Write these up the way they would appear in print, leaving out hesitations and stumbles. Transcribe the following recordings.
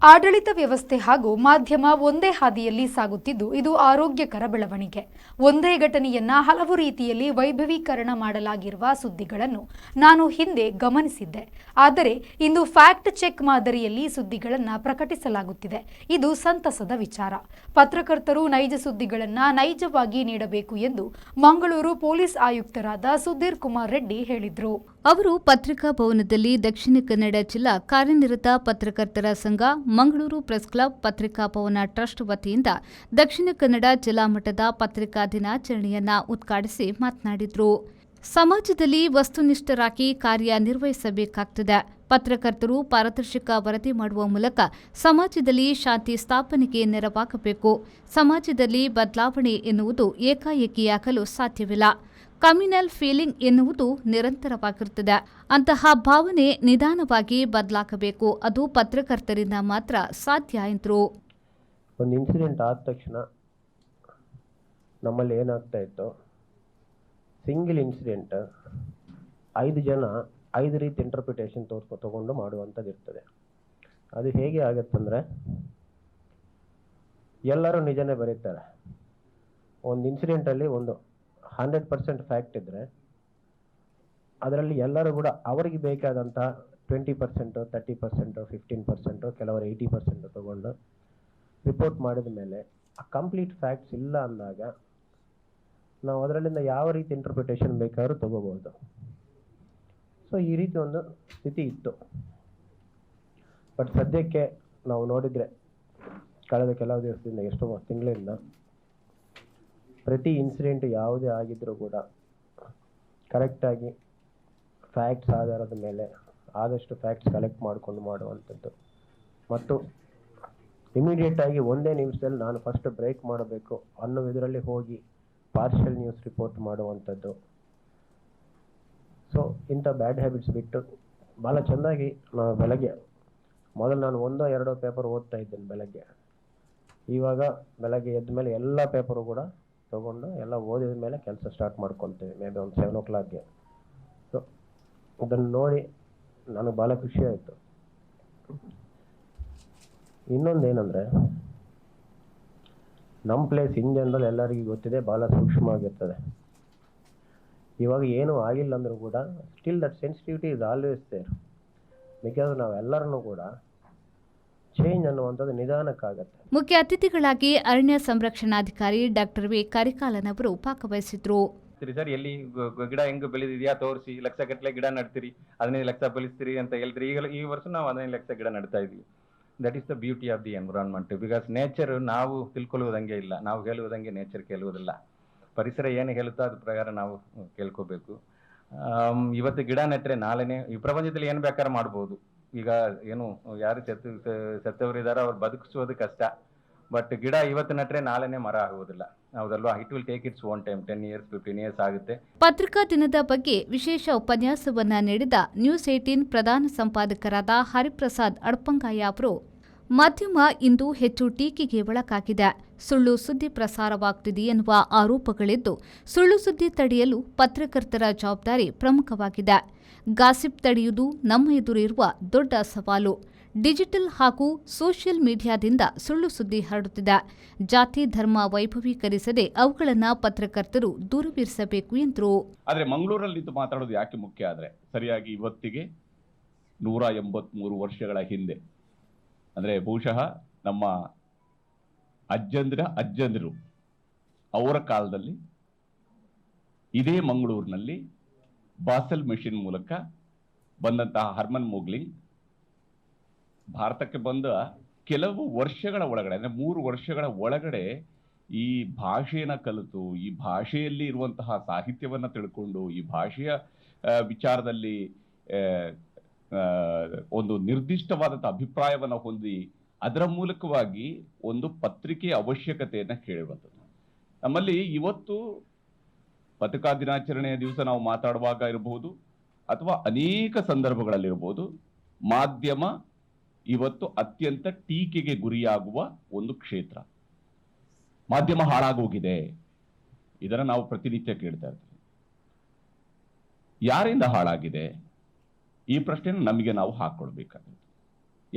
ಆಡಳಿತ ವ್ಯವಸ್ಥೆ ಹಾಗೂ ಮಾಧ್ಯಮ ಒಂದೇ ಹಾದಿಯಲ್ಲಿ ಸಾಗುತ್ತಿದ್ದು ಇದು ಆರೋಗ್ಯಕರ ಬೆಳವಣಿಗೆ. ಒಂದೇ ಘಟನೆಯನ್ನ ಹಲವು ರೀತಿಯಲ್ಲಿ ವೈಭವೀಕರಣ ಮಾಡಲಾಗಿರುವ ಸುದ್ದಿಗಳನ್ನು ನಾನು ಹಿಂದೆ ಗಮನಿಸಿದ್ದೆ. ಆದರೆ ಇಂದು ಫ್ಯಾಕ್ಟ್ ಚೆಕ್ ಮಾದರಿಯಲ್ಲಿ ಸುದ್ದಿಗಳನ್ನು ಪ್ರಕಟಿಸಲಾಗುತ್ತಿದೆ. ಇದು ಸಂತಸದ ವಿಚಾರ. ಪತ್ರಕರ್ತರು ನೈಜ ಸುದ್ದಿಗಳನ್ನು ನೈಜವಾಗಿ ನೀಡಬೇಕು ಎಂದು ಮಂಗಳೂರು ಪೊಲೀಸ್ ಆಯುಕ್ತರಾದ ಸುಧೀರ್ ಕುಮಾರ್ ರೆಡ್ಡಿ ಹೇಳಿದರು. ಅವರು ಪತ್ರಿಕಾ ಭವನದಲ್ಲಿ ದಕ್ಷಿಣ ಕನ್ನಡ ಜಿಲ್ಲಾ ಕಾರ್ಯನಿರತ ಪತ್ರಕರ್ತರ ಸಂಘ ಮಂಗಳೂರು ಪ್ರೆಸ್ ಕ್ಲಬ್ ಪತ್ರಿಕಾ ಭವನ ಟ್ರಸ್ಟ್ ವತಿಯಿಂದ ದಕ್ಷಿಣ ಕನ್ನಡ ಜಿಲ್ಲಾ ಮಟ್ಟದ ಪತ್ರಿಕಾ ದಿನಾಚರಣೆಯನ್ನ ಉದ್ಘಾಟಿಸಿ ಮಾತನಾಡಿದರು. ಸಮಾಜದಲ್ಲಿ ವಸ್ತುನಿಷ್ಠರಾಗಿ ಕಾರ್ಯನಿರ್ವಹಿಸಬೇಕಾಗುತ್ತದೆ. ಪತ್ರಕರ್ತರು ಪಾರದರ್ಶಕ ವರದಿ ಮಾಡುವ ಮೂಲಕ ಸಮಾಜದಲ್ಲಿ ಶಾಂತಿ ಸ್ಥಾಪನೆಗೆ ನೆರವಾಗಬೇಕು. ಸಮಾಜದಲ್ಲಿ ಬದಲಾವಣೆ ಎನ್ನುವುದು ಏಕಾಏಕಿಯಾಗಲು ಸಾಧ್ಯವಿಲ್ಲ. ಕಮ್ಯುನಲ್ ಫೀಲಿಂಗ್ ಎನ್ನುವುದು ನಿರಂತರವಾಗಿರುತ್ತದೆ. ಅಂತಹ ಭಾವನೆ ನಿಧಾನವಾಗಿ ಬದಲಾಗಬೇಕು. ಅದು ಪತ್ರಕರ್ತರಿಂದ ಮಾತ್ರ ಸಾಧ್ಯ ಎಂದರು. ಒಂದು ಇನ್ಸಿಡೆಂಟ್ ಆದ ತಕ್ಷಣ ನಮ್ಮಲ್ಲಿ ಏನಾಗ್ತಾ ಇತ್ತು, ಸಿಂಗಲ್ ಇನ್ಸಿಡೆಂಟ್ 5 ಜನ 5 ರೀತಿ ಇಂಟರ್ಪ್ರಿಟೇಷನ್ ತಗೊಂಡು ಮಾಡುವಂಥದ್ದು ಇರ್ತದೆ. ಅದು ಹೇಗೆ ಆಗುತ್ತಂದರೆ, ಎಲ್ಲರೂ ನಿಜನೇ ಬರೀತಾರೆ. ಒಂದು ಇನ್ಸಿಡೆಂಟಲ್ಲಿ ಒಂದು 100% ಫ್ಯಾಕ್ಟ್ ಇದ್ದರೆ ಅದರಲ್ಲಿ ಎಲ್ಲರೂ ಕೂಡ ಅವರಿಗೆ ಬೇಕಾದಂಥ 20%, 30%, 15%, ಕೆಲವರು 80% ತಗೊಂಡು ರಿಪೋರ್ಟ್ ಮಾಡಿದ ಮೇಲೆ ಆ ಕಂಪ್ಲೀಟ್ ಫ್ಯಾಕ್ಟ್ಸ್ ಇಲ್ಲ ಅಂದಾಗ ನಾವು ಅದರಲ್ಲಿಂದ ಯಾವ ರೀತಿ ಇಂಟರ್ಪ್ರಿಟೇಷನ್ ಬೇಕಾದ್ರೂ ತಗೋಬಹುದು. ಸೊ ಈ ರೀತಿ ಒಂದು ಸ್ಥಿತಿ ಇತ್ತು. ಬಟ್ ಸದ್ಯಕ್ಕೆ ನಾವು ನೋಡಿದರೆ ಕಳೆದ ಕೆಲವು ದಿವಸದಿಂದ, ಎಷ್ಟೋ ತಿಂಗಳಿಂದ ಪ್ರತಿ ಇನ್ಸಿಡೆಂಟ್ ಯಾವುದೇ ಆಗಿದ್ರೂ ಕೂಡ ಕರೆಕ್ಟಾಗಿ ಫ್ಯಾಕ್ಟ್ಸ್ ಆಧಾರದ ಮೇಲೆ ಆದಷ್ಟು ಫ್ಯಾಕ್ಟ್ಸ್ ಕಲೆಕ್ಟ್ ಮಾಡಿಕೊಂಡು ಮಾಡುವಂಥದ್ದು ಮತ್ತು ಇಮಿಡಿಯೇಟಾಗಿ ಒಂದೇ ನಿಮಿಷದಲ್ಲಿ ನಾನು ಫಸ್ಟ್ ಬ್ರೇಕ್ ಮಾಡಬೇಕು ಅನ್ನೋ ಇದರಲ್ಲಿ ಹೋಗಿ ಪಾರ್ಷಿಯಲ್ ನ್ಯೂಸ್ ರಿಪೋರ್ಟ್ ಮಾಡುವಂಥದ್ದು. ಸೊ ಇಂಥ ಬ್ಯಾಡ್ ಹ್ಯಾಬಿಟ್ಸ್ ಬಿಟ್ಟು ಭಾಳ ಚೆಂದಾಗಿ ನಾವು ಬೆಳಗ್ಗೆ ಮೊದಲು ನಾನು 1-2 ಪೇಪರ್ ಓದ್ತಾ ಇದ್ದೇನೆ ಬೆಳಗ್ಗೆ. ಇವಾಗ ಬೆಳಗ್ಗೆ ಎದ್ದ ಮೇಲೆ ಎಲ್ಲ ಪೇಪರು ಕೂಡ ತೊಗೊಂಡು ಎಲ್ಲ ಓದಿದ ಮೇಲೆ ಕೆಲಸ ಸ್ಟಾರ್ಟ್ ಮಾಡ್ಕೊತೀವಿ, ಮೇ ಬಿ ಒಂದು 7 o'clockಗೆ. ಸೊ ಅದನ್ನು ನೋಡಿ ನನಗೆ ಭಾಳ ಖುಷಿ ಆಯಿತು. ಇನ್ನೊಂದೇನೆಂದರೆ, ನಮ್ಮ ಪ್ಲೇಸ್ ಇನ್ ಜನರಲ್ ಎಲ್ಲರಿಗೂ ಗೊತ್ತಿದೆ, ಭಾಳ ಸೂಕ್ಷ್ಮವಾಗಿರ್ತದೆ. ಇವಾಗ ಏನೂ ಆಗಿಲ್ಲ ಅಂದರೂ ಕೂಡ still that sensitivity is always there. Because ನಾವೆಲ್ಲರೂ ಕೂಡ ಚೇಂಜ್ ಅನ್ನುವಂಥದ್ದು ನಿಧಾನಕ್ಕಾಗತ್ತೆ. ಮುಖ್ಯ ಅತಿಥಿಗಳಾಗಿ ಅರಣ್ಯ ಸಂರಕ್ಷಣಾಧಿಕಾರಿ ಡಾಕ್ಟರ್ ವಿ ಕರಿಕಾಲನ್ ಅವರು ಭಾಗವಹಿಸಿದ್ರು. ಸರ್, ಎಲ್ಲಿ ಗಿಡ ಹೆಂಗ್ ಬೆಳೆದಿದೆಯಾ ತೋರಿಸಿ, ಲಕ್ಷಗಟ್ಟಲೆ ಗಿಡ ನಡ್ತೀರಿ, 15 ಲಕ್ಷ ಬೆಳೆಸ್ತೀರಿ ಅಂತ ಹೇಳ್ತೀರಿ. ಈಗ ಈ ವರ್ಷ ನಾವು 15 ಲಕ್ಷ ಗಿಡ ನಡ್ತಾ ಇದೀವಿ. That is the beauty of the environment. Because nature ನಾವು ತಿಳ್ಕೊಳ್ಳುವುದಂಗೆ ಇಲ್ಲ, ನಾವು ಹೇಳುವುದಂಗೆ ನೇಚರ್ ಕೇಳುವುದಿಲ್ಲ. ಪರಿಸರ ಏನು ಹೇಳುತ್ತೋ ಅದ್ರ ಪ್ರಕಾರ ನಾವು ಕೇಳ್ಕೋಬೇಕು. ಇವತ್ತು ಗಿಡ ನೆಟ್ಟರೆ ನಾಳೆನೇ ಈ ಪ್ರಪಂಚದಲ್ಲಿ ಏನು ಬೇಕಾದ್ರೆ ಮಾಡ್ಬೋದು. ಈಗ ಏನು ಯಾರು ಸತ್ತವರಿದ್ದಾರೆ, ಅವ್ರು ಬದುಕಿಸೋದು ಕಷ್ಟ. ಬಟ್ ಗಿಡ ಇವತ್ತು ನೆಟ್ಟರೆ ನಾಳೆನೇ ಮರ ಆಗುವುದಿಲ್ಲ, ಹೌದಲ್ವಾ? It will take its own time, 10 years 15 years ಆಗುತ್ತೆ. ಪತ್ರಿಕಾ ದಿನದ ಬಗ್ಗೆ ವಿಶೇಷ ಉಪನ್ಯಾಸವನ್ನ ನೀಡಿದ ನ್ಯೂಸ್ 18 ಪ್ರಧಾನ ಸಂಪಾದಕರಾದ ಹರಿಪ್ರಸಾದ್ ಅಡ್ಪಂಗಾಯ ಅವರು, ಮಾಧ್ಯಮ ಇಂದು ಹೆಚ್ಚು ಟೀಕೆಗೆ ಒಳಗಾಗಿದೆ. ಸುಳ್ಳು ಸುದ್ದಿ ಪ್ರಸಾರವಾಗುತ್ತಿದೆ ಎನ್ನುವ ಆರೋಪಗಳಿದ್ದು, ಸುಳ್ಳು ಸುದ್ದಿ ತಡೆಯಲು ಪತ್ರಕರ್ತರ ಜವಾಬ್ದಾರಿ ಪ್ರಮುಖವಾಗಿದೆ. ಗಾಸಿಪ್ ತಡೆಯುವುದು ನಮ್ಮ ಎದುರಿರುವ ದೊಡ್ಡ ಸವಾಲು. ಡಿಜಿಟಲ್ ಹಾಗೂ ಸೋಷಿಯಲ್ ಮೀಡಿಯಾದಿಂದ ಸುಳ್ಳು ಸುದ್ದಿ ಹರಡುತ್ತಿದೆ. ಜಾತಿ ಧರ್ಮ ವೈಭವೀಕರಿಸದೆ ಅವುಗಳನ್ನು ಪತ್ರಕರ್ತರು ದೂರವಿರಿಸಬೇಕು ಎಂದರು. ಆದರೆ ಮಂಗಳೂರಲ್ಲಿ ಮಾತಾಡೋದು ಯಾಕೆ ಮುಖ್ಯ ಆದರೆ, ಸರಿಯಾಗಿ ಇವತ್ತಿಗೆ 183 ವರ್ಷಗಳ ಹಿಂದೆ, ಅಂದರೆ ಬಹುಶಃ ನಮ್ಮ ಅಜ್ಜಂದಿರು ಅವರ ಕಾಲದಲ್ಲಿ ಇದೇ ಮಂಗಳೂರಿನಲ್ಲಿ ಬಾಸೆಲ್ ಮೆಷಿನ್ ಮೂಲಕ ಬಂದಂತಹ ಹರ್ಮನ್ ಮೋಗ್ಲಿಂಗ್ ಭಾರತಕ್ಕೆ ಬಂದ ಕೆಲವು ವರ್ಷಗಳ ಒಳಗಡೆ, ಅಂದರೆ 3 ವರ್ಷಗಳ ಒಳಗಡೆ ಈ ಭಾಷೆಯನ್ನು ಕಲಿತು, ಈ ಭಾಷೆಯಲ್ಲಿ ಇರುವಂತಹ ಸಾಹಿತ್ಯವನ್ನು ತಿಳ್ಕೊಂಡು, ಈ ಭಾಷೆಯ ವಿಚಾರದಲ್ಲಿ ಒಂದು ನಿರ್ದಿಷ್ಟವಾದಂಥ ಅಭಿಪ್ರಾಯವನ್ನು ಹೊಂದಿ ಅದರ ಮೂಲಕವಾಗಿ ಒಂದು ಪತ್ರಿಕೆಯ ಅವಶ್ಯಕತೆಯನ್ನು ಕೇಳಿರುವಂಥದ್ದು. ನಮ್ಮಲ್ಲಿ ಇವತ್ತು ಪತ್ರಿಕಾ ದಿನಾಚರಣೆಯ ದಿವಸ ನಾವು ಮಾತಾಡುವಾಗ ಇರಬಹುದು ಅಥವಾ ಅನೇಕ ಸಂದರ್ಭಗಳಲ್ಲಿರಬಹುದು, ಮಾಧ್ಯಮ ಇವತ್ತು ಅತ್ಯಂತ ಟೀಕೆಗೆ ಗುರಿಯಾಗುವ ಒಂದು ಕ್ಷೇತ್ರ. ಮಾಧ್ಯಮ ಹಾಳಾಗೋಗಿದೆ, ಇದನ್ನು ನಾವು ಪ್ರತಿನಿತ್ಯ ಕೇಳ್ತಾ ಇರ್ತೀವಿ. ಯಾರಿಂದ ಹಾಳಾಗಿದೆ ಈ ಪ್ರಶ್ನೆಯನ್ನು ನಮಗೆ ನಾವು ಹಾಕ್ಕೊಳ್ಬೇಕಾಗುತ್ತೆ.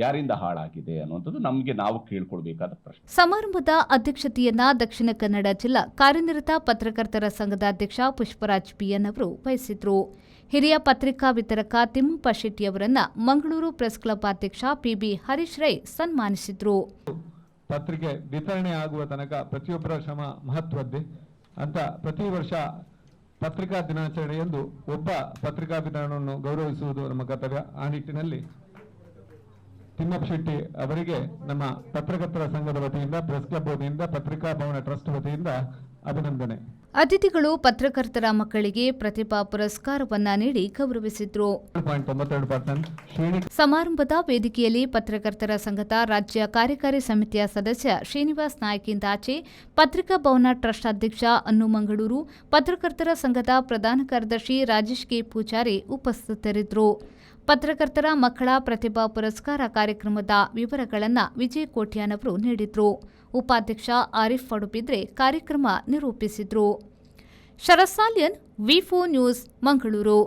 ಯಾರಿಂದ ಹಾಳಾಗಿದೆ ಅನ್ನುವಂಥದ್ದು ನಮಗೆ ನಾವು ಕೇಳ್ಕೊಳ್ಬೇಕಾದ ಪ್ರಶ್ನೆ. ಸಮಾರಂಭದ ಅಧ್ಯಕ್ಷತೆಯನ್ನ ದಕ್ಷಿಣ ಕನ್ನಡ ಜಿಲ್ಲಾ ಕಾರ್ಯನಿರತ ಪತ್ರಕರ್ತರ ಸಂಘದ ಅಧ್ಯಕ್ಷ ಪುಷ್ಪರಾಜ್ ಬಿಎನ್ ಅವರು ವಹಿಸಿದ್ರು. ಹಿರಿಯ ಪತ್ರಿಕಾ ವಿತರಕ ತಿಮ್ಮಪ್ಪ ಶೆಟ್ಟಿಯವರನ್ನ ಮಂಗಳೂರು ಪ್ರೆಸ್ ಕ್ಲಬ್ ಅಧ್ಯಕ್ಷ ಪಿಬಿ ಹರೀಶ್ ರೈ ಸನ್ಮಾನಿಸಿದ್ರು. ಪತ್ರಿಕೆ ವಿತರಣೆ ಆಗುವ ತನಕ ಪ್ರತಿಯೊಬ್ಬರ ಶ್ರಮ ಮಹತ್ವದ್ದೇ ಅಂತ ಪ್ರತಿ ವರ್ಷ ಪತ್ರಿಕಾ ದಿನಾಚರಣೆಯಂದು ಒಬ್ಬ ಪತ್ರಿಕಾ ವಿತರಣೆಯನ್ನು ಗೌರವಿಸುವುದು ನಮ್ಮ ಕರ್ತವ್ಯ. ಆ ನಿಟ್ಟಿನಲ್ಲಿ ತಿಮ್ಮಪ್ಪ ಶೆಟ್ಟಿ ಅವರಿಗೆ ನಮ್ಮ ಪತ್ರಕರ್ತರ ಸಂಘದ ವತಿಯಿಂದ, ಪ್ರೆಸ್ ಕ್ಲಬ್ ವತಿಯಿಂದ, ಪತ್ರಿಕಾ ಭವನ ಟ್ರಸ್ಟ್ ವತಿಯಿಂದ ಅಭಿನಂದನೆ. ಅತಿಥಿಗಳು ಪತ್ರಕರ್ತರ ಮಕ್ಕಳಿಗೆ ಪ್ರತಿಭಾ ಪುರಸ್ಕಾರವನ್ನ ನೀಡಿ ಗೌರವಿಸಿದ್ರು. ಸಮಾರಂಭದ ವೇದಿಕೆಯಲ್ಲಿ ಪತ್ರಕರ್ತರ ಸಂಘದ ರಾಜ್ಯ ಕಾರ್ಯಕಾರಿ ಸಮಿತಿಯ ಸದಸ್ಯ ಶ್ರೀನಿವಾಸ್ ನಾಯ್ಕಿಂದಾಚೆ, ಪತ್ರಿಕಾ ಭವನ ಟ್ರಸ್ಟ್ ಅಧ್ಯಕ್ಷ ಅನ್ನು ಮಂಗಳೂರು, ಪತ್ರಕರ್ತರ ಸಂಘದ ಪ್ರಧಾನ ಕಾರ್ಯದರ್ಶಿ ರಾಜೇಶ್ ಕೆ ಪೂಜಾರಿ ಉಪಸ್ಥಿತರಿದ್ದರು. ಪತ್ರಕರ್ತರ ಮಕ್ಕಳ ಪ್ರತಿಭಾ ಪುರಸ್ಕಾರ ಕಾರ್ಯಕ್ರಮದ ವಿವರಗಳನ್ನು ವಿಜಯ್ ಕೋಟ್ಯಾನ್ ಅವರು ನೀಡಿದ್ರು. ಉಪಾಧ್ಯಕ್ಷ ಆರಿಫ್ ಪಡುಬಿದ್ರೆ ಕಾರ್ಯಕ್ರಮ ನಿರೂಪಿಸಿದ್ರು. ಶರತ್ ಸಾಲ್ಯನ್, ವಿ4 ನ್ಯೂಸ್, ಮಂಗಳೂರು.